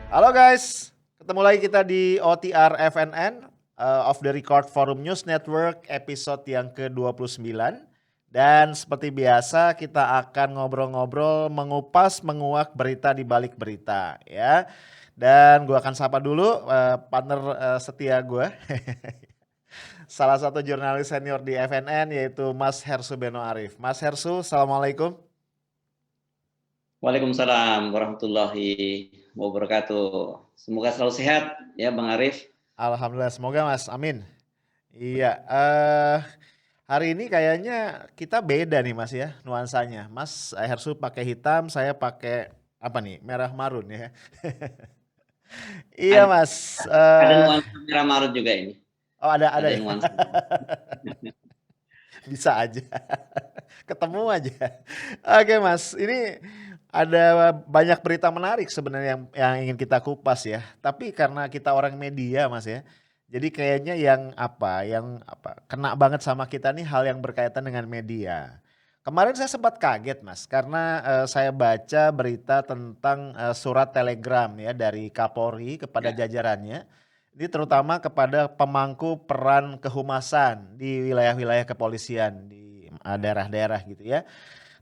Halo guys, ketemu lagi kita di OTR FNN, Off the Record Forum News Network episode yang ke-29. Dan seperti biasa kita akan ngobrol-ngobrol, mengupas, menguak berita di balik berita ya. Dan gue akan sapa dulu partner setia gue, salah satu jurnalis senior di FNN yaitu Mas Hersu Beno Arif. Mas Hersu, Assalamualaikum. Waalaikumsalam warahmatullahi wabarakatuh. Semoga selalu sehat ya Bang Arif. Alhamdulillah, semoga Mas, amin. Iya, hari ini kayaknya kita beda nih Mas ya, nuansanya. Mas Hersu pakai hitam, saya pakai apa nih, merah marun ya. Iya Ada, Mas, ada nuansa merah marut juga ini. oh ada Ada ya, nuansa. bisa aja, ketemu aja. Oke Mas, ini ada banyak berita menarik sebenarnya yang ingin kita kupas ya. Tapi karena kita orang media Mas ya, jadi kayaknya yang kena banget sama kita nih hal yang berkaitan dengan media. Kemarin saya sempat kaget Mas karena saya baca berita tentang surat telegram ya dari Kapolri kepada Ya. jajarannya. Ini terutama kepada pemangku peran kehumasan di wilayah-wilayah kepolisian di daerah-daerah gitu ya.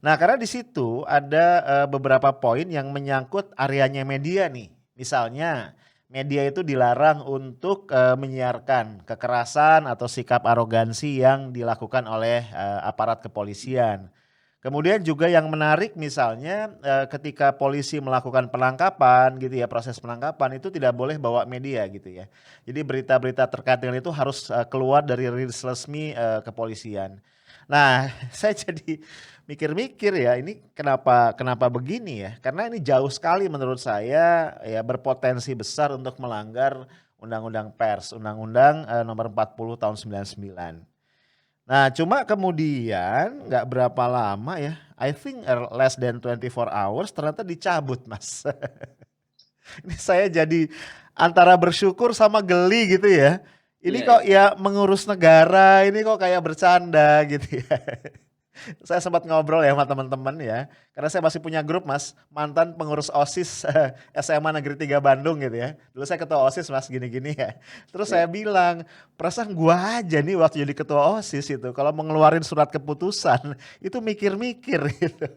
Nah, karena di situ ada beberapa poin yang menyangkut areanya media nih. Misalnya, media itu dilarang untuk menyiarkan kekerasan atau sikap arogansi yang dilakukan oleh aparat kepolisian. Kemudian juga yang menarik misalnya ketika polisi melakukan penangkapan gitu ya, proses penangkapan itu tidak boleh bawa media gitu ya. Jadi berita-berita terkait dengan itu harus keluar dari rilis resmi kepolisian. Nah, saya jadi mikir-mikir ya, ini kenapa begini ya? Karena ini jauh sekali menurut saya ya berpotensi besar untuk melanggar Undang-Undang Pers, Undang-Undang nomor 40 tahun 99. Nah, cuma kemudian nggak berapa lama ya, I think less than 24 hours ternyata dicabut, Mas. Ini saya jadi antara bersyukur sama geli gitu ya. Ini Iya, kok iya. ya mengurus negara, ini kok kayak bercanda gitu ya. Saya sempat ngobrol ya sama teman-teman ya, karena saya masih punya grup Mas, mantan pengurus OSIS SMA Negeri 3 Bandung gitu ya. Dulu saya ketua OSIS Mas gini-gini ya. Terus saya Ya. bilang, perasaan gua aja nih waktu jadi ketua OSIS itu kalau mau ngeluarin surat keputusan itu mikir-mikir gitu.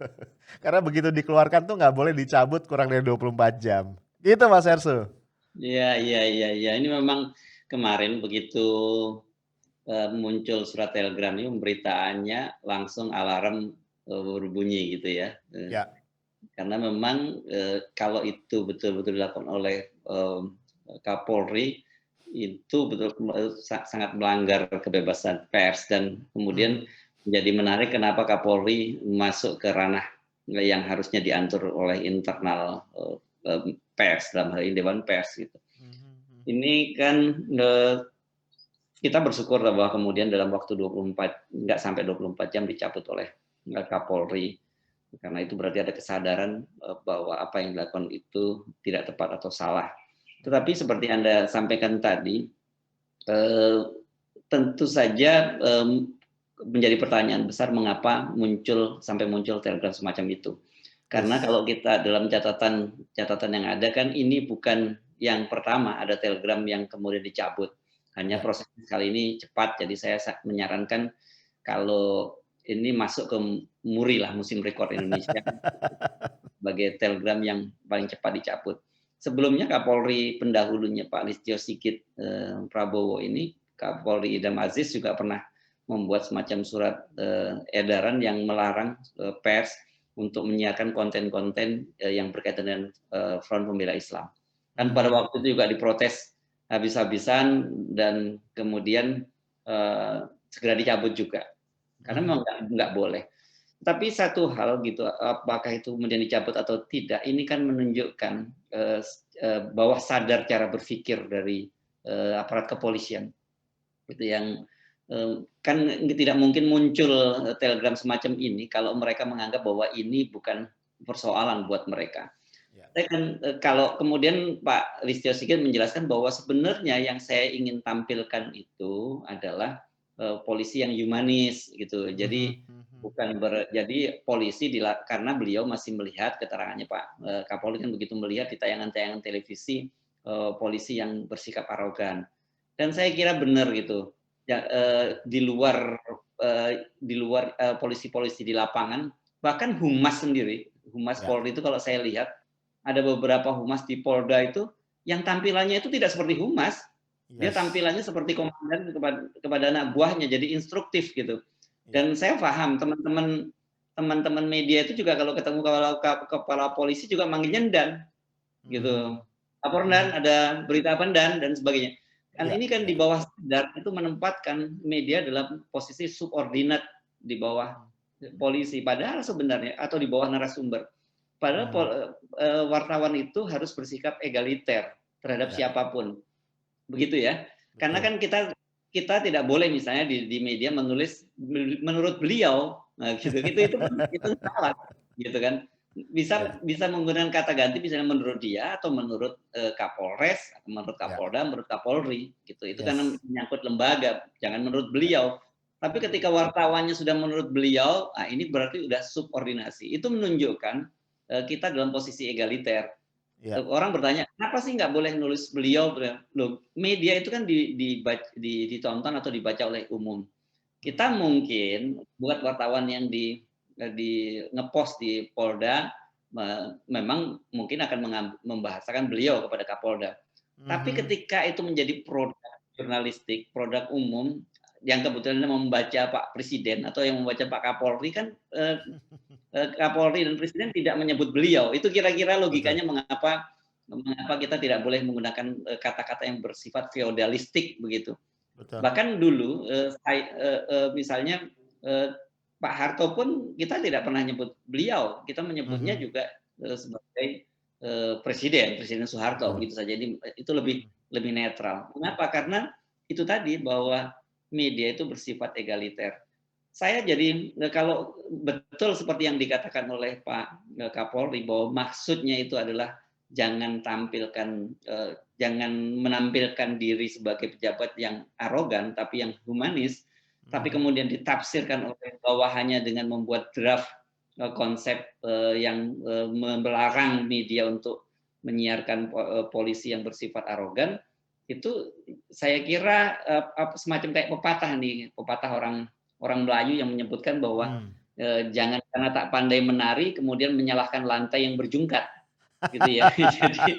Karena begitu dikeluarkan tuh nggak boleh dicabut kurang dari 24 jam. Gitu Mas Ersu. Iya, iya, iya, iya. Ini memang kemarin begitu muncul surat telegram ini pemberitaannya langsung alarm berbunyi gitu ya. Ya. Karena memang kalau itu betul-betul dilakukan oleh Kapolri itu betul sangat melanggar kebebasan pers dan kemudian Mhm. menjadi menarik kenapa Kapolri masuk ke ranah yang harusnya diatur oleh internal pers dalam hal ini Dewan Pers gitu. Mhm, mhm. Ini kan kita bersyukur bahwa kemudian dalam waktu 24 nggak sampai 24 jam dicabut oleh Kapolri karena itu berarti ada kesadaran bahwa apa yang dilakukan itu tidak tepat atau salah. Tetapi seperti Anda sampaikan tadi, eh, tentu saja menjadi pertanyaan besar mengapa sampai muncul telegram semacam itu. Karena Yes. kalau kita dalam catatan yang ada kan ini bukan yang pertama ada telegram yang kemudian dicabut. Hanya Ya. proses kali ini cepat, jadi saya menyarankan kalau ini masuk ke MURI lah, Musim Rekor Indonesia, sebagai telegram yang paling cepat dicabut. Sebelumnya Kapolri pendahulunya Pak Listio Sigit Prabowo ini, Kapolri Idam Aziz juga pernah membuat semacam surat edaran yang melarang pers untuk menyiarkan konten-konten yang berkaitan dengan Front Pembela Islam. Kan pada Mhm. waktu itu juga diprotes habis-habisan dan kemudian segera dicabut juga. Karena memang Mhm. nggak boleh. Tapi satu hal gitu, apakah itu kemudian dicabut atau tidak, ini kan menunjukkan bahwa sadar cara berpikir dari aparat kepolisian, gitu yang kan tidak mungkin muncul telegram semacam ini kalau mereka menganggap bahwa ini bukan persoalan buat mereka. Ya. Saya kan kalau kemudian Pak Listio Sigit menjelaskan bahwa sebenarnya yang saya ingin tampilkan itu adalah polisi yang humanis gitu. Mhm, Jadi mhm. Jadi polisi karena beliau masih melihat keterangannya Pak Kapolri kan begitu melihat di tayangan-tayangan televisi polisi yang bersikap arogan. Dan saya kira benar gitu. Ya, di luar polisi-polisi di lapangan, bahkan humas sendiri, humas Ya, Polri itu kalau saya lihat ada beberapa humas di Polda itu yang tampilannya itu tidak seperti humas. Dia yes, tampilannya seperti komandan kepada anak buahnya, jadi instruktif gitu. ya, Dan saya paham teman-teman media itu juga kalau ketemu kepala polisi juga manggilnya Dan mhm, gitu. Lapor mhm, Dan, ada berita apa dan sebagainya. Kan iya, ini kan iya, di bawah sadar itu menempatkan media dalam posisi subordinat di bawah polisi padahal sebenarnya atau di bawah narasumber. Padahal mhm, wartawan itu harus bersikap egaliter terhadap ya, siapapun. Begitu ya. Karena betul. kan kita tidak boleh misalnya di media menulis menurut beliau, nah gitu. Itu salah gitu kan. Iya, Bisa bisa menggunakan kata ganti misalnya menurut dia atau menurut Kapolres, atau menurut ya, Kapolda, menurut Kapolri gitu. Itu kan yes, menyangkut lembaga, jangan menurut ya, beliau. Tapi mhm, ketika wartawannya sudah menurut beliau, nah ini berarti sudah subordinasi. Itu menunjukkan kita dalam posisi egaliter. iya, Orang bertanya, "Kenapa sih nggak boleh nulis beliau?" Loh, media itu kan ditonton atau dibaca oleh umum. Kita mhm, mungkin buat wartawan yang di ngepost di Polda, memang mungkin akan membahasakan beliau kepada Kapolda. Tapi mhm, ketika itu menjadi produk jurnalistik, produk umum, yang kebetulan membaca Pak Presiden atau yang membaca Pak Kapolri kan, Kapolri dan Presiden tidak menyebut beliau. Itu kira-kira betul, logikanya mengapa mengapa kita tidak boleh menggunakan kata-kata yang bersifat feodalistik begitu. betul, Bahkan dulu misalnya Pak Harto pun kita tidak pernah menyebut beliau, kita menyebutnya mhm, juga sebagai Presiden Soeharto betul, begitu saja. Jadi itu lebih mhm, lebih netral. Mengapa? Karena itu tadi bahwa media itu bersifat egaliter. Saya jadi kalau betul seperti yang dikatakan oleh Pak Kapolri bahwa maksudnya itu adalah jangan menampilkan diri sebagai pejabat yang arogan tapi yang humanis, tapi mhm, kemudian ditafsirkan oleh bawahannya dengan membuat draft konsep yang melarang media untuk menyiarkan polisi yang bersifat arogan, itu saya kira semacam kayak pepatah nih, pepatah orang orang Melayu yang menyebutkan bahwa mmm. jangan karena tak pandai menari kemudian menyalahkan lantai yang berjungkat gitu ya. Jadi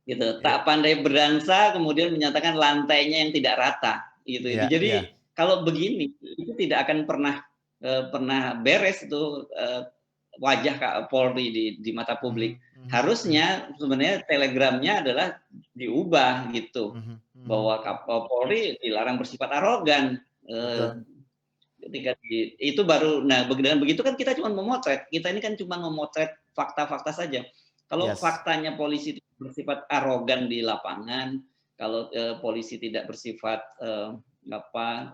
gitu, Iya, tak pandai berdansa kemudian menyatakan lantainya yang tidak rata gitu. iya, iya, Jadi kalau begini itu tidak akan pernah beres itu wajah Kak Polri di mata mhm, publik. mhm, mhm, Harusnya sebenarnya telegramnya adalah diubah gitu mhm, mhm, bahwa Polri dilarang bersifat arogan. betul, Ketika itu baru, nah dengan begitu kan kita cuma memotret, kita ini kan cuma memotret fakta-fakta saja. Kalau yes, faktanya polisi bersifat arogan di lapangan, kalau polisi tidak bersifat apa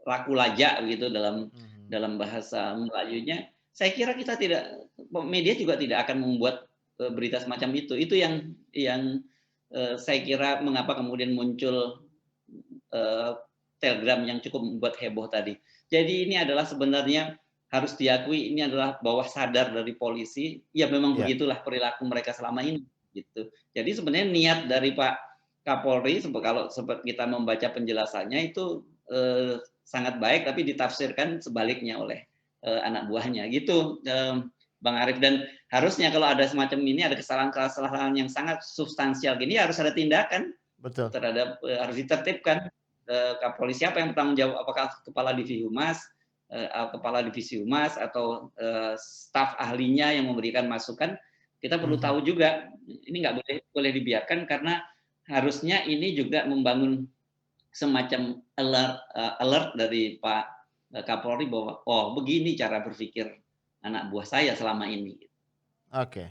laku lajak gitu dalam mhm, dalam bahasa Melayunya, saya kira kita tidak media juga tidak akan membuat berita semacam itu. Itu yang saya kira mengapa kemudian muncul eh, Telegram yang cukup membuat heboh tadi. Jadi ini adalah sebenarnya harus diakui ini adalah bawah sadar dari polisi. Ya memang iya, begitulah perilaku mereka selama ini gitu. Jadi sebenarnya niat dari Pak Kapolri kalau seperti kita membaca penjelasannya itu sangat baik tapi ditafsirkan sebaliknya oleh anak buahnya gitu Bang Arief, dan harusnya kalau ada semacam ini ada kesalahan-kesalahan yang sangat substansial gini harus ada tindakan betul, terhadap harus ditertibkan Kapolri siapa yang bertanggung jawab, apakah kepala divisi humas atau staf ahlinya yang memberikan masukan. Kita perlu mhm, tahu juga ini nggak boleh dibiarkan karena harusnya ini juga membangun semacam alert dari Pak Kapolri bahwa oh begini cara berpikir anak buah saya selama ini. oke.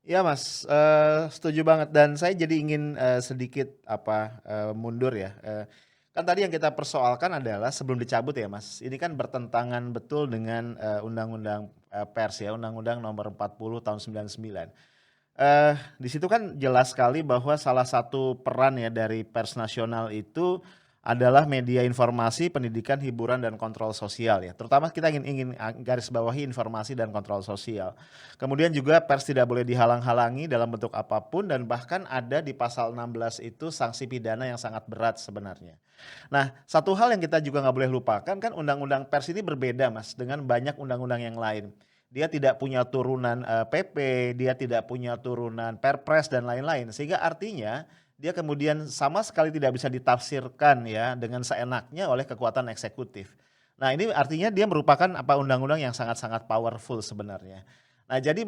Iya Mas, setuju banget dan saya jadi ingin, sedikit apa, mundur ya, kan tadi yang kita persoalkan adalah sebelum dicabut ya Mas, ini kan bertentangan betul dengan, undang-undang, pers ya, Undang-Undang Nomor 40 Tahun 99. Di situ kan jelas sekali bahwa salah satu peran ya dari pers nasional itu adalah media informasi, pendidikan, hiburan, dan kontrol sosial ya. Terutama kita ingin garis bawahi informasi dan kontrol sosial. Kemudian juga pers tidak boleh dihalang-halangi dalam bentuk apapun dan bahkan ada di pasal 16 itu sanksi pidana yang sangat berat sebenarnya. Nah, satu hal yang kita juga nggak boleh lupakan kan undang-undang pers ini berbeda Mas dengan banyak undang-undang yang lain. Dia tidak punya turunan PP, dia tidak punya turunan Perpres dan lain-lain. Sehingga artinya dia kemudian sama sekali tidak bisa ditafsirkan ya dengan seenaknya oleh kekuatan eksekutif. Nah, ini artinya dia merupakan undang-undang yang sangat-sangat powerful sebenarnya. Nah, jadi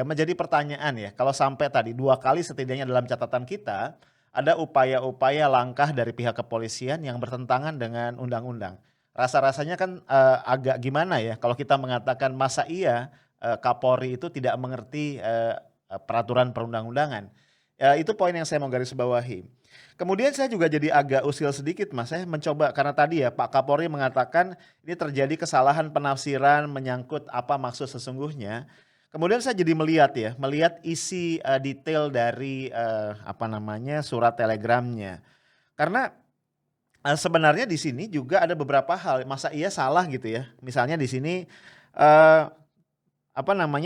menjadi pertanyaan ya, kalau sampai tadi 2 kali setidaknya dalam catatan kita ada upaya-upaya langkah dari pihak kepolisian yang bertentangan dengan undang-undang. Rasa-rasanya kan agak gimana ya kalau kita mengatakan masa iya Kapolri itu tidak mengerti peraturan perundang-undangan. Ya, itu poin yang saya mau garis bawahi. Kemudian saya juga jadi agak usil sedikit Mas, saya mencoba karena tadi ya Pak Kapolri mengatakan ini terjadi kesalahan penafsiran menyangkut apa maksud sesungguhnya. Kemudian saya jadi melihat isi detail dari surat telegramnya. Karena sebenarnya di sini juga ada beberapa hal, masa iya salah gitu ya. Misalnya di sini eh,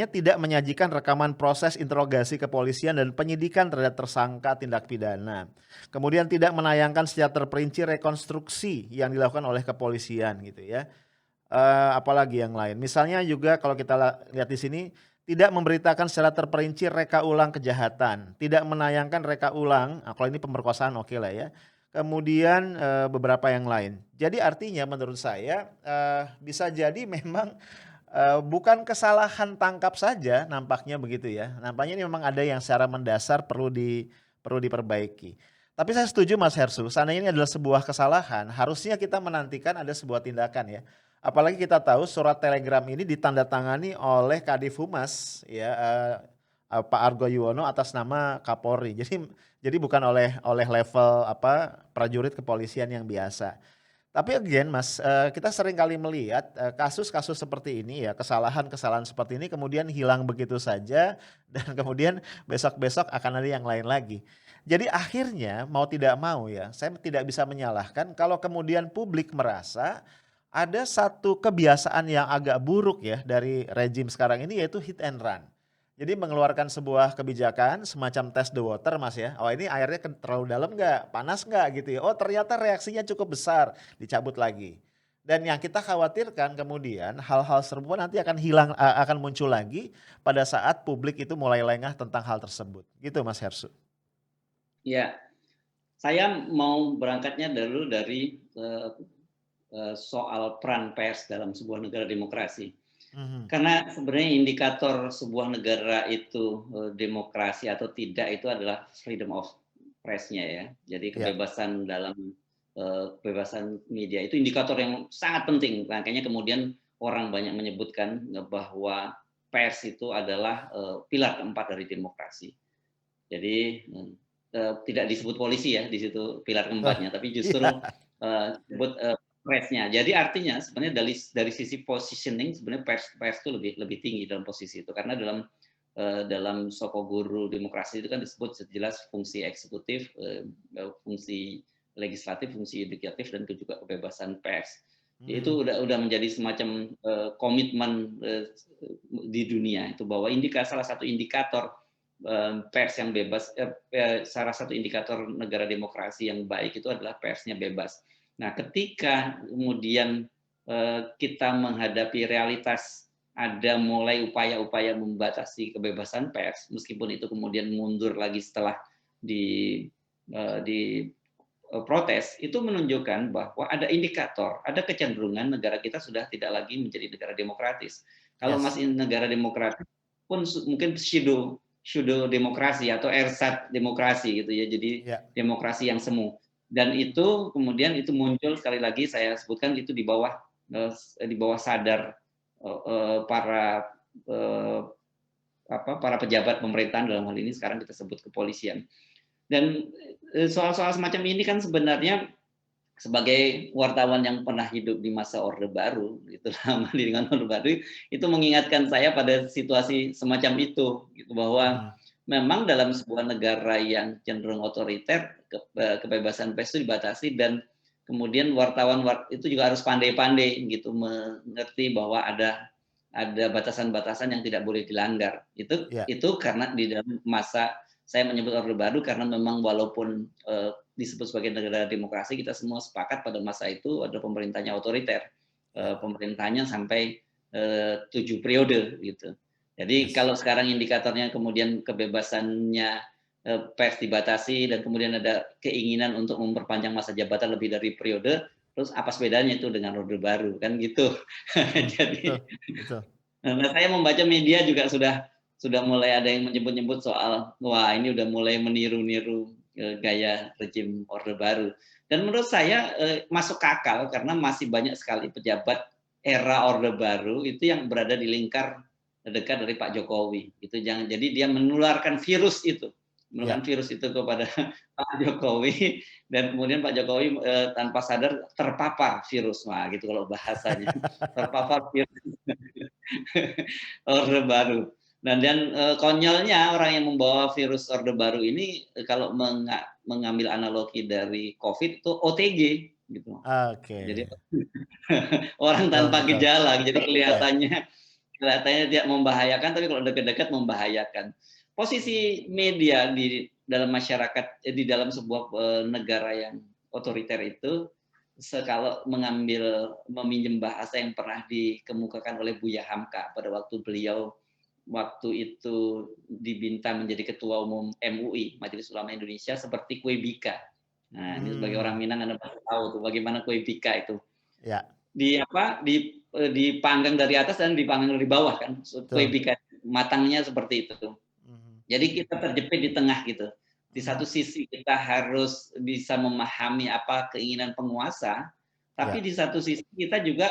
tidak menyajikan rekaman proses interogasi kepolisian dan penyidikan terhadap tersangka tindak pidana. Kemudian tidak menayangkan secara terperinci rekonstruksi yang dilakukan oleh kepolisian gitu ya. Apalagi yang lain. Misalnya juga kalau kita lihat di sini tidak memberitakan secara terperinci reka ulang kejahatan, tidak menayangkan reka ulang, kalau ini pemerkosaan oke lah ya. Kemudian beberapa yang lain. Jadi artinya menurut saya bisa jadi memang bukan kesalahan tangkap saja nampaknya begitu ya. Nampaknya ini memang ada yang secara mendasar perlu diperbaiki. Tapi saya setuju Mas Hersu, seandainya ini adalah sebuah kesalahan, harusnya kita menantikan ada sebuah tindakan ya. Apalagi kita tahu surat telegram ini ditandatangani oleh Kadif Humas ya Pak Argo Yuwono atas nama Kapolri. Jadi bukan oleh level prajurit kepolisian yang biasa. Tapi again Mas, kita sering kali melihat kasus-kasus seperti ini ya, kesalahan-kesalahan seperti ini kemudian hilang begitu saja dan kemudian besok-besok akan ada yang lain lagi. Jadi akhirnya mau tidak mau ya, saya tidak bisa menyalahkan kalau kemudian publik merasa ada satu kebiasaan yang agak buruk ya dari rejim sekarang ini yaitu hit and run. Jadi mengeluarkan sebuah kebijakan semacam test the water Mas ya. Oh ini airnya terlalu dalam nggak? Panas nggak gitu ya? Oh ternyata reaksinya cukup besar, dicabut lagi. Dan yang kita khawatirkan kemudian hal-hal serupa nanti akan akan muncul lagi pada saat publik itu mulai lengah tentang hal tersebut. Gitu Mas Hersu. Ya, saya mau berangkatnya dulu dari soal peran pers dalam sebuah negara demokrasi. Karena sebenarnya indikator sebuah negara itu demokrasi atau tidak itu adalah freedom of press-nya ya. Jadi kebebasan dalam kebebasan media itu indikator yang sangat penting. Makanya kemudian orang banyak menyebutkan bahwa pers itu adalah pilar keempat dari demokrasi. Jadi tidak disebut polisi ya di situ pilar keempatnya, tapi justru disebut press-nya. Jadi artinya sebenarnya dari sisi positioning sebenarnya pers itu lebih tinggi dalam posisi itu karena dalam Sokoguru demokrasi itu kan disebut jelas fungsi eksekutif, fungsi legislatif, fungsi yudikatif dan juga kebebasan pers. Itu udah menjadi semacam komitmen di dunia itu bahwa salah satu indikator pers yang bebas, salah satu indikator negara demokrasi yang baik itu adalah persnya bebas. Nah, ketika kemudian kita menghadapi realitas ada mulai upaya-upaya membatasi kebebasan pers, meskipun itu kemudian mundur lagi setelah di protes, itu menunjukkan bahwa ada indikator, ada kecenderungan negara kita sudah tidak lagi menjadi negara demokratis. Kalau masih negara demokratis pun mungkin pseudo demokrasi atau ersat demokrasi gitu ya, jadi demokrasi yang semu. Dan itu kemudian itu muncul sekali lagi saya sebutkan itu di bawah sadar para pejabat pemerintahan dalam hal ini sekarang kita sebut kepolisian. Dan soal-soal semacam ini kan sebenarnya sebagai wartawan yang pernah hidup di masa Orde Baru, gitu lama di lingkungan Orde Baru, itu mengingatkan saya pada situasi semacam itu, gitu bahwa memang dalam sebuah negara yang cenderung otoriter kebebasan pers itu dibatasi dan kemudian wartawan itu juga harus pandai-pandai gitu mengerti bahwa ada batasan-batasan yang tidak boleh dilanggar. Ya, Itu karena di dalam masa saya menyebut Orde Baru karena memang walaupun disebut sebagai negara demokrasi, kita semua sepakat pada masa itu ada pemerintahnya otoriter, ya, pemerintahnya sampai 7 periode gitu. Jadi yes. kalau sekarang indikatornya kemudian kebebasannya pers dibatasi dan kemudian ada keinginan untuk memperpanjang masa jabatan lebih dari periode, terus apa bedanya itu dengan Orde Baru kan gitu. Mhm, betul, Jadi betul. nah, saya membaca media juga sudah mulai ada yang menyebut-nyebut soal wah ini udah mulai meniru-niru gaya rejim Orde Baru. Dan menurut saya masuk akal karena masih banyak sekali pejabat era Orde Baru itu yang berada di lingkar dekat dari Pak Jokowi. Itu jangan jadi dia Ya. menularkan virus itu kepada Pak Jokowi dan kemudian Pak Jokowi tanpa sadar terpapar virus. Wah, gitu kalau bahasanya. Terpapar virus Orde Baru. Dan konyolnya orang yang membawa virus Orde Baru ini kalau mengambil analogi dari COVID itu OTG gitu. Jadi Oke. orang Betul, tanpa betul. gejala, jadi Ya. kelihatannya tidak membahayakan, tapi kalau dekat-dekat membahayakan. Mhm. Posisi media di dalam masyarakat, di dalam sebuah negara yang otoriter itu, kalau meminjam bahasa yang pernah dikemukakan oleh Buya Hamka pada waktu beliau waktu itu diminta menjadi ketua umum MUI, Majelis Ulama Indonesia, seperti kue bika. Nah, ini sebagai orang Mmm, Minang Anda pasti tahu tuh bagaimana kue bika itu. ya, Dipanggang dari atas dan dipanggang dari bawah kan, kue betul. bika matangnya seperti itu. Mhm, Jadi kita terjepit di tengah gitu. Di mhm, satu sisi kita harus bisa memahami apa keinginan penguasa, tapi ya, di satu sisi kita juga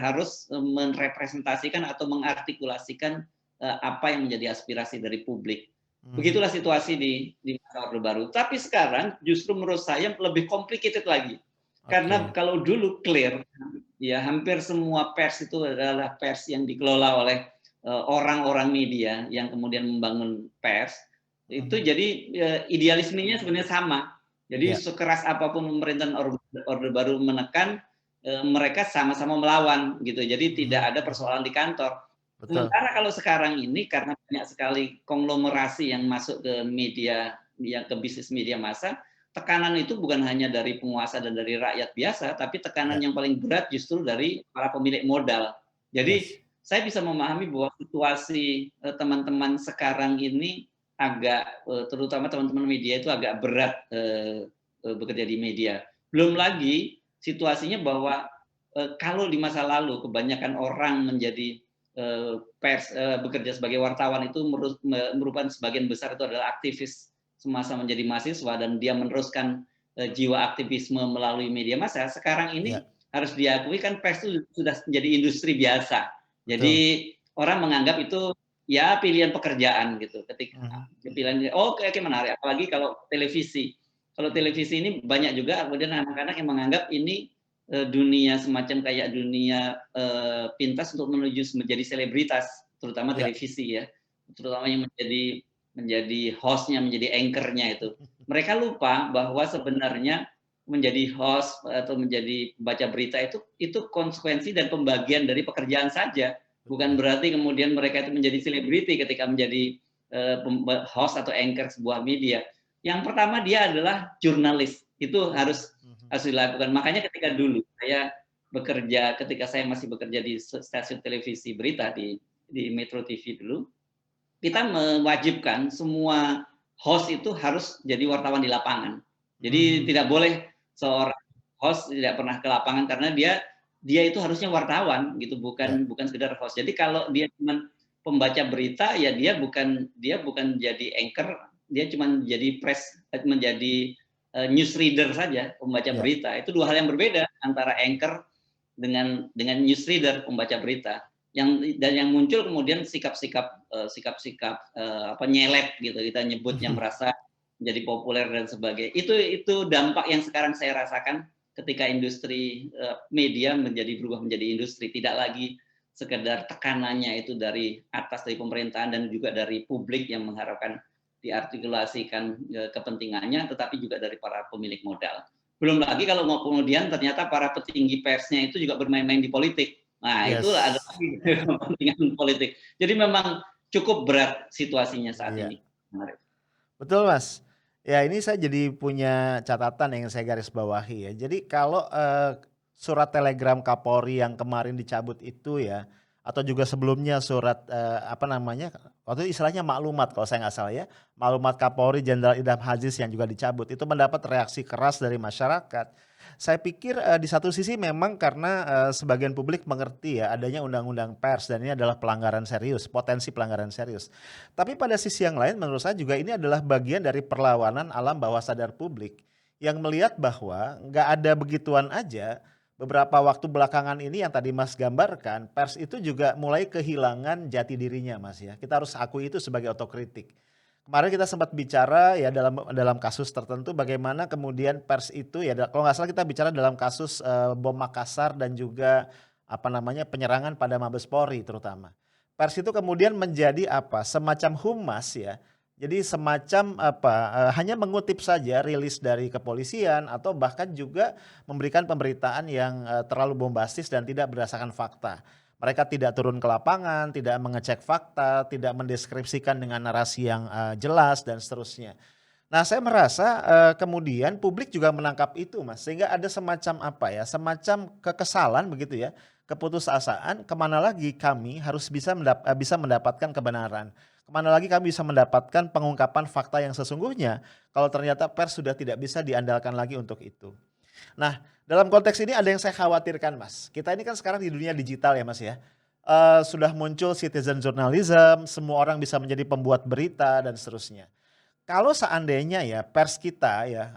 harus merepresentasikan atau mengartikulasikan apa yang menjadi aspirasi dari publik. mhm, Begitulah situasi di masa Orde Baru. Tapi sekarang justru menurut saya lebih complicated lagi. Karena oke, kalau dulu clear, ya hampir semua pers itu adalah pers yang dikelola oleh orang-orang media yang kemudian membangun pers itu mhm, jadi idealismenya sebenarnya sama. Jadi ya, sekeras apapun pemerintahan Orde Baru menekan mereka sama-sama melawan gitu. Jadi mhm, tidak ada mhm, persoalan di kantor. betul, Sementara kalau sekarang ini karena banyak sekali konglomerasi yang masuk ke media yang ke bisnis media massa, tekanan itu bukan hanya dari penguasa dan dari rakyat biasa, tapi tekanan ya, yang paling berat justru dari para pemilik modal. yes, Jadi saya bisa memahami bahwa situasi teman-teman sekarang ini agak terutama teman-teman media itu agak berat bekerja di media. Belum lagi situasinya bahwa kalau di masa lalu kebanyakan orang menjadi bekerja sebagai wartawan itu merupakan sebagian besar itu adalah aktivis semasa menjadi mahasiswa dan dia meneruskan jiwa aktivisme melalui media massa. Sekarang ini ya, harus diakui kan pers itu sudah menjadi industri biasa. Jadi betul, orang menganggap itu ya pilihan pekerjaan gitu. Ketika mhm, pilihan oh kayak menarik apalagi kalau televisi. Kalau mhm, televisi ini banyak juga kemudian anak-anak yang menganggap ini dunia semacam kayak dunia pintas untuk menuju menjadi selebritas, terutama ya, televisi ya, terutama yang menjadi hostnya, menjadi anchornya itu. Mereka lupa bahwa sebenarnya menjadi host atau menjadi baca berita itu konsekuensi dan pembagian dari pekerjaan saja. Bukan betul, berarti kemudian mereka itu menjadi selebriti ketika menjadi host atau anchor sebuah media. Yang pertama dia adalah jurnalis. Itu mhm, harus mhm, harus dilakukan. Makanya ketika dulu saya bekerja, ketika saya masih bekerja di stasiun televisi berita di Metro TV dulu, kita mewajibkan semua host itu harus jadi wartawan di lapangan. Jadi mhm, tidak boleh seorang host tidak pernah ke lapangan karena dia itu harusnya wartawan gitu, ya, bukan sekedar host. Jadi kalau dia cuma pembaca berita ya dia bukan jadi anchor, dia cuma menjadi news reader saja, pembaca ya, berita. Itu dua hal yang berbeda antara anchor dengan news reader, pembaca berita yang muncul kemudian sikap-sikap apa nyelek gitu kita nyebutnya mhm, merasa menjadi populer dan sebagainya itu dampak yang sekarang saya rasakan ketika industri media berubah menjadi industri tidak lagi sekedar tekanannya itu dari atas dari pemerintahan dan juga dari publik yang mengharapkan diartikulasikan kepentingannya tetapi juga dari para pemilik modal Belum lagi kalau mau kemudian ternyata para petinggi persnya itu juga bermain-main di politik. Nah, itu ada Yes. lagi kepentingan politik. Jadi memang cukup berat situasinya saat Iya. ini. Menarik. Betul, Mas. Ya, ini saya jadi punya catatan yang saya garis bawahi ya. Jadi kalau, surat telegram Kapolri yang kemarin dicabut itu ya, atau juga sebelumnya surat, apa namanya, waktu itu istilahnya maklumat kalau saya nggak salah ya, maklumat Kapolri Jenderal Idham Aziz yang juga dicabut, itu mendapat reaksi keras dari masyarakat. Saya pikir, di satu sisi memang karena, sebagian publik mengerti ya adanya undang-undang pers dan ini adalah pelanggaran serius, potensi pelanggaran serius. Tapi pada sisi yang lain menurut saya juga ini adalah bagian dari perlawanan alam bawah sadar publik yang melihat bahwa nggak ada begituan aja. Beberapa waktu belakangan ini yang tadi Mas gambarkan, pers itu juga mulai kehilangan jati dirinya, Mas, ya. Kita harus akui itu sebagai otokritik. Kemarin kita sempat bicara ya dalam dalam kasus tertentu bagaimana kemudian pers itu ya kalau nggak salah kita bicara dalam kasus, bom Makassar dan juga apa namanya, penyerangan pada Mabes Polri terutama. Pers itu kemudian menjadi apa, semacam humas ya. Jadi semacam apa, hanya mengutip saja rilis dari kepolisian atau bahkan juga memberikan pemberitaan yang, terlalu bombastis dan tidak berdasarkan fakta. Mereka tidak turun ke lapangan, tidak mengecek fakta, tidak mendeskripsikan dengan narasi yang, jelas dan seterusnya. Nah, saya merasa, kemudian publik juga menangkap itu, Mas, sehingga ada semacam apa ya, semacam kekesalan begitu ya, keputusasaan, kemana lagi kami harus bisa mendapatkan kebenaran, kemana lagi kami bisa mendapatkan pengungkapan fakta yang sesungguhnya, kalau ternyata pers sudah tidak bisa diandalkan lagi untuk itu. Nah, dalam konteks ini ada yang saya khawatirkan, Mas. Kita ini kan sekarang di dunia digital ya, Mas, ya. Sudah muncul citizen journalism, semua orang bisa menjadi pembuat berita dan seterusnya. Kalau seandainya ya pers kita ya,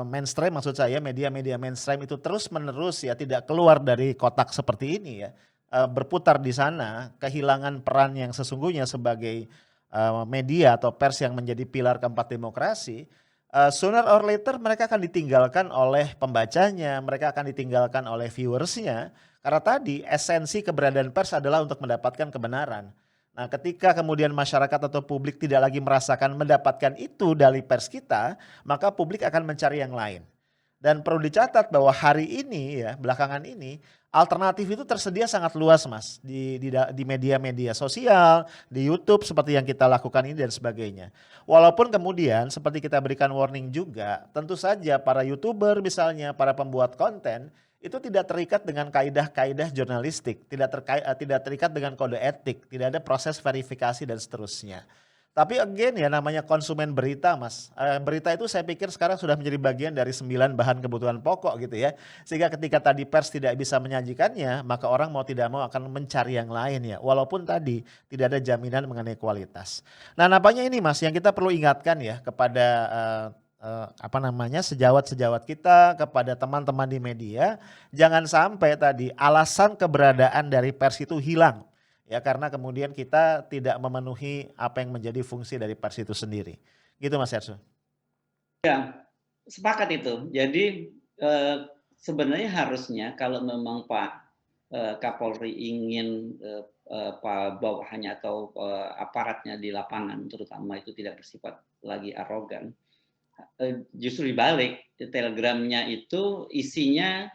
mainstream maksud saya media-media mainstream itu terus-menerus ya tidak keluar dari kotak seperti ini ya, berputar di sana, kehilangan peran yang sesungguhnya sebagai, media atau pers yang menjadi pilar keempat demokrasi, sooner or later mereka akan ditinggalkan oleh pembacanya, mereka akan ditinggalkan oleh viewersnya karena tadi esensi keberadaan pers adalah untuk mendapatkan kebenaran. Nah, ketika kemudian masyarakat atau publik tidak lagi merasakan mendapatkan itu dari pers kita, maka publik akan mencari yang lain. Dan perlu dicatat bahwa hari ini ya, belakangan ini alternatif itu tersedia sangat luas, Mas, di media-media sosial, di YouTube seperti yang kita lakukan ini dan sebagainya. Walaupun kemudian seperti kita berikan warning juga, tentu saja para YouTuber misalnya, para pembuat konten itu tidak terikat dengan kaidah-kaidah jurnalistik, tidak terikat dengan kode etik, tidak ada proses verifikasi dan seterusnya. Tapi again ya namanya konsumen berita, Mas, berita itu saya pikir sekarang sudah menjadi bagian dari 9 bahan kebutuhan pokok gitu ya. Sehingga ketika tadi pers tidak bisa menyajikannya, maka orang mau tidak mau akan mencari yang lain ya, walaupun tadi tidak ada jaminan mengenai kualitas. Nah, nampaknya ini, Mas, yang kita perlu ingatkan ya kepada, apa namanya, sejawat-sejawat kita, kepada teman-teman di media, jangan sampai tadi alasan keberadaan dari pers itu hilang. Ya karena kemudian kita tidak memenuhi apa yang menjadi fungsi dari pers itu sendiri. Gitu Mas Ersu. Ya, sepakat itu. Jadi sebenarnya harusnya kalau memang Pak Kapolri ingin bawahannya atau aparatnya di lapangan terutama itu tidak bersifat lagi arogan, justru dibalik, telegramnya itu isinya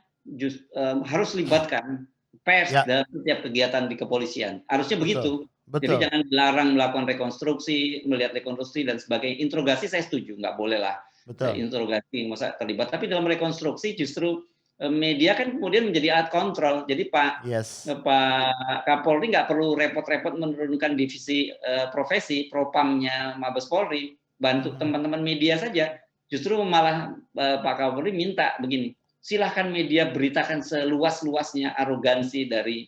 harus libatkan pers Ya, dalam setiap kegiatan di kepolisian. Harusnya betul. begitu. Jadi Betul. jangan dilarang melakukan rekonstruksi, melihat rekonstruksi dan sebagainya. Interogasi saya setuju, nggak boleh lah Betul. interogasi masa terlibat. Tapi dalam rekonstruksi justru media kan kemudian menjadi alat kontrol. Jadi Yes. Pak Kapolri nggak perlu repot-repot menurunkan divisi profesi propamnya Mabes Polri, bantu Mhm. teman-teman media saja. Justru malah Pak Kapolri minta begini, silahkan media beritakan seluas-luasnya arogansi dari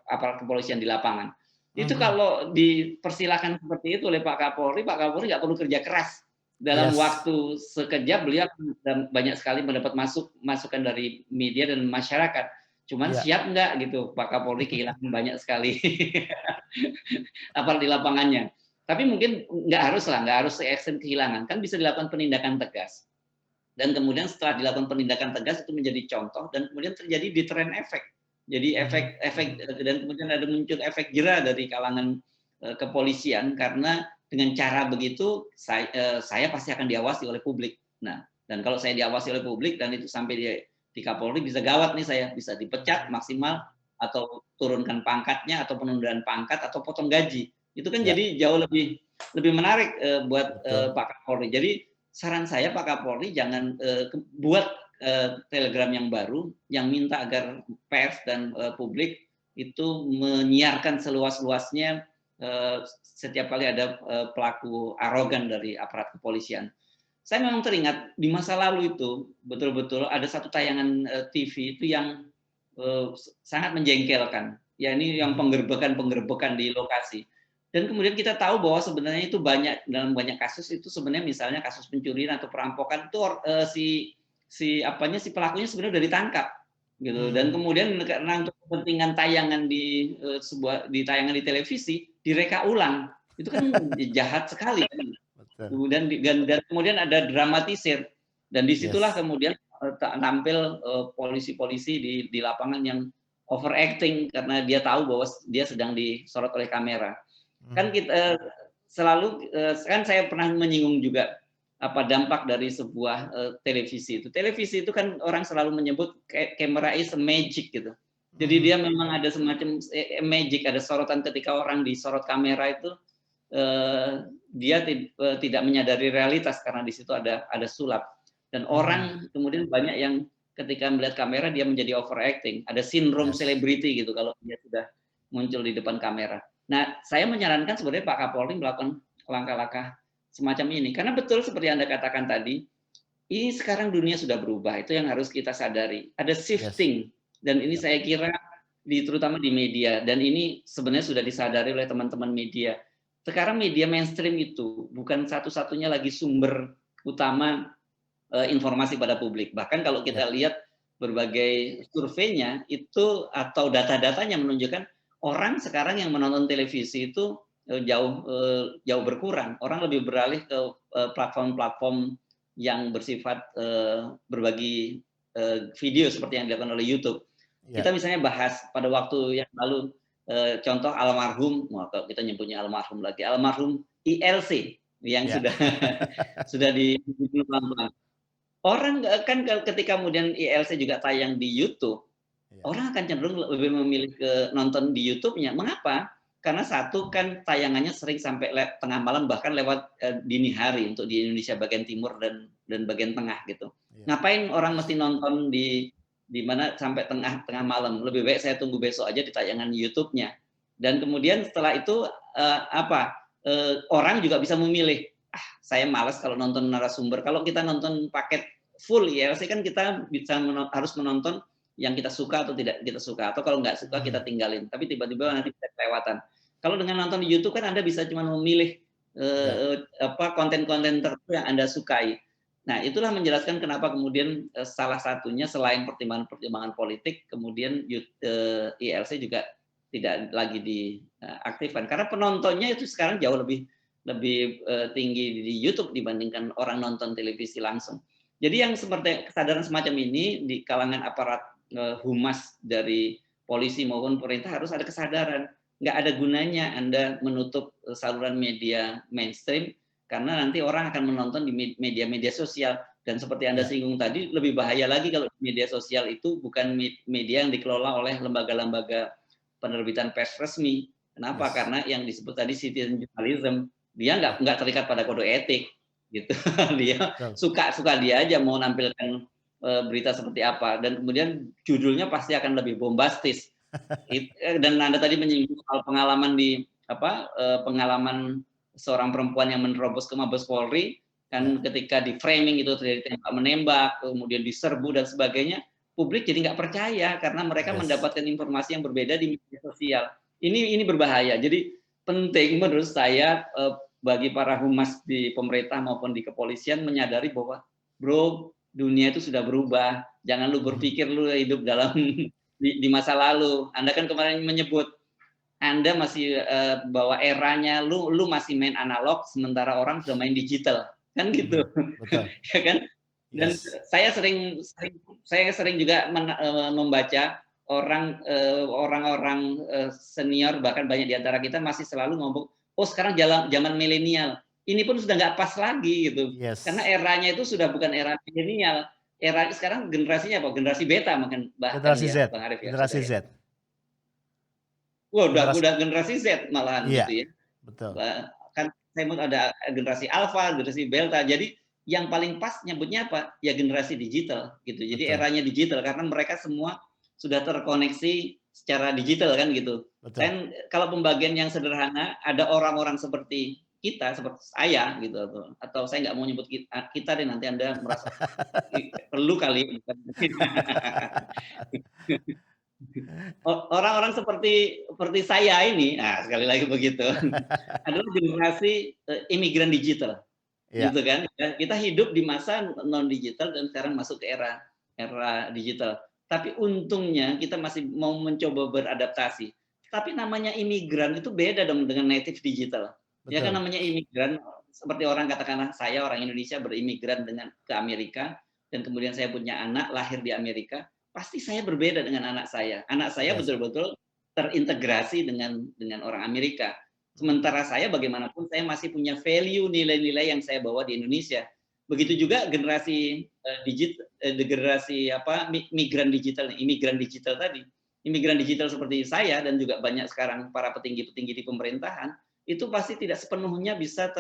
aparat kepolisian di lapangan. Itu Mhm. kalau dipersilahkan seperti itu oleh Pak Kapolri nggak perlu kerja keras. Dalam Yes. waktu sekejap beliau dan banyak sekali mendapat masukan dari media dan masyarakat. Cuman Iya. siap nggak gitu Pak Kapolri kehilangan banyak sekali aparat di lapangannya. Tapi mungkin nggak harus se ekstrem kehilangan, kan bisa dilakukan penindakan tegas. Dan kemudian setelah dilakukan penindakan tegas itu menjadi contoh dan kemudian terjadi deterrent effect. Jadi Mhm. efek-efek Mhm. dan kemudian ada muncul efek jera dari kalangan kepolisian karena dengan cara begitu saya pasti akan diawasi oleh publik. Nah, Dan kalau saya diawasi oleh publik dan itu sampai di Kapolri bisa gawat nih saya, bisa dipecat maksimal atau turunkan pangkatnya atau penundaan pangkat atau potong gaji. Itu kan Ya, jadi jauh lebih lebih menarik buat betul. Pak Kapolri. Jadi saran saya Pak Kapolri jangan buat telegram yang baru yang minta agar pers dan publik itu menyiarkan seluas-luasnya setiap kali ada pelaku arogan dari aparat kepolisian. Saya memang teringat di masa lalu itu betul-betul ada satu tayangan TV itu yang sangat menjengkelkan. Ya ini yang Mhm. penggerbekan di lokasi. Dan kemudian kita tahu bahwa sebenarnya itu banyak dalam banyak kasus itu sebenarnya misalnya kasus pencurian atau perampokan itu si pelakunya sebenarnya sudah ditangkap gitu. Dan Mmm, kemudian karena untuk kepentingan tayangan di tayangan di televisi direka ulang. Itu kan jahat sekali kan. betul. Kemudian dan kemudian ada dramatisir dan disitulah Yes. kemudian tampil polisi-polisi di lapangan yang overacting karena dia tahu bahwa dia sedang disorot oleh kamera. Kan Mhm. kita selalu kan saya pernah menyinggung juga apa dampak dari sebuah televisi itu. Televisi itu kan orang selalu menyebut camera is a magic gitu. Jadi Mhm. dia memang ada semacam magic, ada sorotan ketika orang disorot kamera itu dia tidak menyadari realitas karena di situ ada sulap dan Mhm. orang kemudian banyak yang ketika melihat kamera dia menjadi overacting, ada sindrom Yes. selebriti gitu kalau dia sudah muncul di depan kamera. Nah, saya menyarankan sebenarnya Pak Kapolri melakukan langkah-langkah semacam ini karena betul seperti Anda katakan tadi, ini sekarang dunia sudah berubah, itu yang harus kita sadari. Ada Yes. shifting dan ini Yap. saya kira terutama di media dan ini sebenarnya sudah disadari oleh teman-teman media. Sekarang media mainstream itu bukan satu-satunya lagi sumber utama informasi pada publik. Bahkan kalau kita Yap. lihat berbagai surveinya itu atau data-datanya menunjukkan orang sekarang yang menonton televisi itu jauh berkurang. Orang lebih beralih ke platform-platform yang bersifat berbagi video seperti yang dilakukan oleh YouTube. Ya. Kita misalnya bahas pada waktu yang lalu contoh almarhum, kalau kita nyebutnya almarhum lagi, almarhum ILC yang Ya. sudah dibunuh pelan-pelan. Orang kan ketika kemudian ILC juga tayang di YouTube, Ya. orang akan cenderung lebih memilih ke nonton di YouTube-nya. Mengapa? Karena satu kan tayangannya sering sampai tengah malam bahkan lewat dini hari untuk di Indonesia bagian timur dan bagian tengah gitu. Ya. Ngapain orang mesti nonton di mana sampai tengah tengah malam? Lebih baik saya tunggu besok aja di tayangan YouTube-nya. Dan kemudian setelah itu orang juga bisa memilih. Ah, saya malas kalau nonton narasumber. Kalau kita nonton paket full ya, sih kan kita harus menonton yang kita suka atau tidak kita suka atau kalau nggak suka kita Mhm. tinggalin tapi tiba-tiba nanti bisa kelewatan. Kalau dengan nonton di YouTube kan Anda bisa cuma memilih Ya. konten-konten tertentu yang Anda sukai. Nah, itulah menjelaskan kenapa kemudian salah satunya selain pertimbangan-pertimbangan politik kemudian ILC juga tidak lagi diaktifkan karena penontonnya itu sekarang jauh lebih lebih tinggi di YouTube dibandingkan orang nonton televisi langsung. Jadi yang seperti kesadaran semacam ini di kalangan aparat humas dari polisi maupun pemerintah harus ada kesadaran. Nggak ada gunanya Anda menutup saluran media mainstream karena nanti orang akan menonton di media-media sosial. Dan seperti Anda Ya. singgung tadi, lebih bahaya lagi kalau media sosial itu bukan media yang dikelola oleh lembaga-lembaga penerbitan pers resmi. Kenapa? Yes. Karena yang disebut tadi citizen journalism, dia Ya. nggak terikat pada kode etik, gitu. Dia Betul. suka dia aja mau nampilkan berita seperti apa dan kemudian judulnya pasti akan lebih bombastis. Dan Anda tadi menyinggung soal pengalaman pengalaman seorang perempuan yang menerobos ke Mabes Polri Ya. kan ketika di framing itu terjadi tembak menembak, kemudian diserbu dan sebagainya, publik jadi nggak percaya karena mereka Yes. mendapatkan informasi yang berbeda di media sosial. Ini berbahaya. Jadi penting menurut saya bagi para humas di pemerintah maupun di kepolisian menyadari bahwa bro dunia itu sudah berubah. Jangan lu Mhm. berpikir lu hidup dalam di masa lalu. Anda kan kemarin menyebut Anda masih bawa eranya, lu masih main analog, sementara orang sudah main digital, kan gitu, Mhm. Betul. ya kan? Dan Yes. saya sering juga membaca orang-orang senior bahkan banyak di antara kita masih selalu ngomong, oh sekarang zaman milenial. ini pun sudah nggak pas lagi gitu. Karena Yes. eranya itu sudah bukan era milenial. Era sekarang generasinya apa? Generasi beta mungkin bahkan Generasi ya, Z, Bang Arif ya, sudah generasi ya. Z. Wah, Generasi udah generasi Z malahan iya, gitu ya. betul. Kan saya ada generasi alpha, generasi delta. Jadi yang paling pas nyebutnya apa? Ya generasi digital gitu. Jadi Betul. eranya digital karena mereka semua sudah terkoneksi secara digital kan gitu. Betul. Dan kalau pembagian yang sederhana, ada orang-orang seperti kita, seperti saya gitu, atau saya nggak mau nyebut kita deh, nanti Anda merasa perlu kali. Orang-orang seperti saya ini, nah sekali lagi begitu, adalah generasi imigran digital, Iya, gitu kan? Ya, kita hidup di masa non digital dan sekarang masuk ke era digital. Tapi untungnya kita masih mau mencoba beradaptasi. Tapi namanya imigran itu beda dong dengan native digital. Ya kan betul. namanya imigran seperti orang katakanlah saya orang Indonesia berimigran ke Amerika dan kemudian saya punya anak lahir di Amerika, pasti saya berbeda dengan anak saya. Anak saya Yes. betul-betul terintegrasi dengan orang Amerika. Mhm. Sementara saya bagaimanapun saya masih punya value nilai-nilai yang saya bawa di Indonesia. Begitu juga generasi generasi migran digital, imigran digital tadi. Imigran digital seperti saya dan juga banyak sekarang para petinggi-petinggi di pemerintahan itu pasti tidak sepenuhnya bisa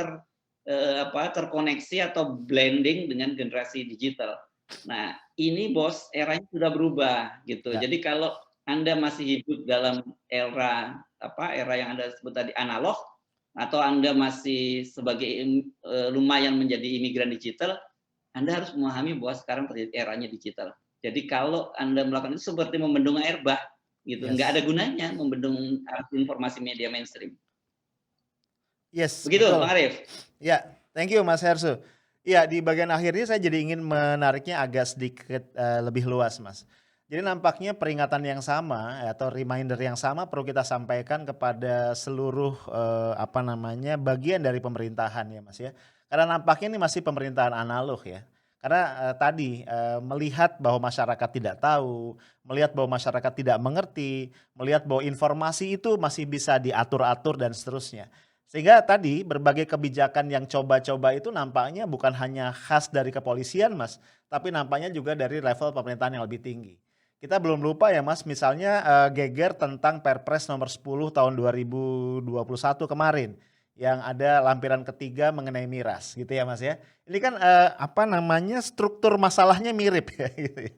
terkoneksi atau blending dengan generasi digital. Nah, ini bos eranya sudah berubah gitu. Ya. Jadi kalau Anda masih hidup dalam era yang Anda sebut tadi analog atau Anda masih sebagai lumayan menjadi imigran digital, Anda harus memahami bahwa sekarang terjadi eranya digital. Jadi kalau Anda melakukan itu seperti membendung air bah gitu, nggak ada Yes. gunanya membendung informasi media mainstream. Yes, Begitu, betul. Bang Arief. Ya, thank you Mas Hersu. Iya, di bagian akhir ini saya jadi ingin menariknya agak sedikit lebih luas, Mas. Jadi nampaknya peringatan yang sama atau reminder yang sama perlu kita sampaikan kepada seluruh bagian dari pemerintahan ya, Mas ya. Karena nampaknya ini masih pemerintahan analog ya. Karena tadi melihat bahwa masyarakat tidak tahu, melihat bahwa masyarakat tidak mengerti, melihat bahwa informasi itu masih bisa diatur-atur dan seterusnya. Sehingga tadi berbagai kebijakan yang coba-coba itu nampaknya bukan hanya khas dari kepolisian Mas, tapi nampaknya juga dari level pemerintahan yang lebih tinggi. Kita belum lupa ya Mas, misalnya geger tentang Perpres nomor 10 tahun 2021 kemarin, yang ada lampiran ketiga mengenai miras gitu ya Mas ya. Ini kan struktur masalahnya mirip ya gitu ya.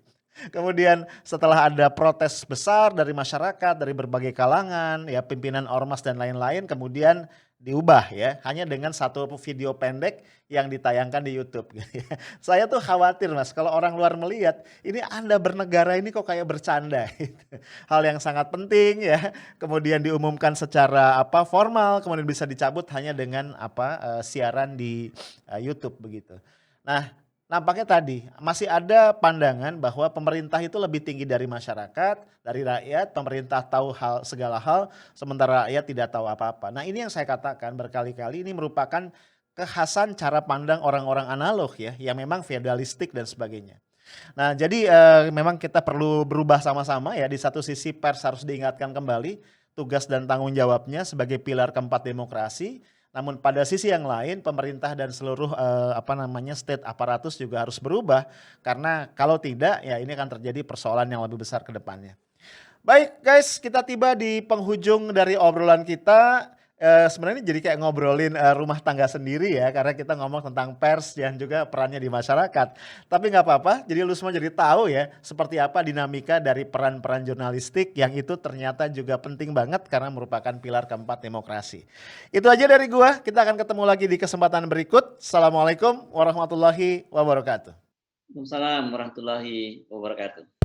Kemudian setelah ada protes besar dari masyarakat, dari berbagai kalangan, ya pimpinan ormas dan lain-lain, kemudian diubah ya, hanya dengan satu video pendek yang ditayangkan di YouTube. Saya tuh khawatir Mas, kalau orang luar melihat, ini Anda bernegara ini kok kayak bercanda gitu. Hal yang sangat penting ya, kemudian diumumkan secara formal, kemudian bisa dicabut hanya dengan siaran di YouTube begitu. Nah, nampaknya tadi masih ada pandangan bahwa pemerintah itu lebih tinggi dari masyarakat, dari rakyat, pemerintah tahu segala hal, sementara rakyat tidak tahu apa-apa. Nah ini yang saya katakan berkali-kali ini merupakan kekhasan cara pandang orang-orang analog ya, yang memang feodalistik dan sebagainya. Nah jadi memang kita perlu berubah sama-sama ya, di satu sisi pers harus diingatkan kembali tugas dan tanggung jawabnya sebagai pilar keempat demokrasi. Namun pada sisi yang lain pemerintah dan seluruh state aparatus juga harus berubah karena kalau tidak ya ini akan terjadi persoalan yang lebih besar ke depannya. Baik guys, kita tiba di penghujung dari obrolan kita. Sebenarnya jadi kayak ngobrolin rumah tangga sendiri ya, karena kita ngomong tentang pers dan juga perannya di masyarakat. Tapi nggak apa-apa, jadi lu semua jadi tahu ya seperti apa dinamika dari peran-peran jurnalistik yang itu ternyata juga penting banget karena merupakan pilar keempat demokrasi. Itu aja dari gua, kita akan ketemu lagi di kesempatan berikut. Assalamualaikum warahmatullahi wabarakatuh. Waalaikumsalam warahmatullahi wabarakatuh.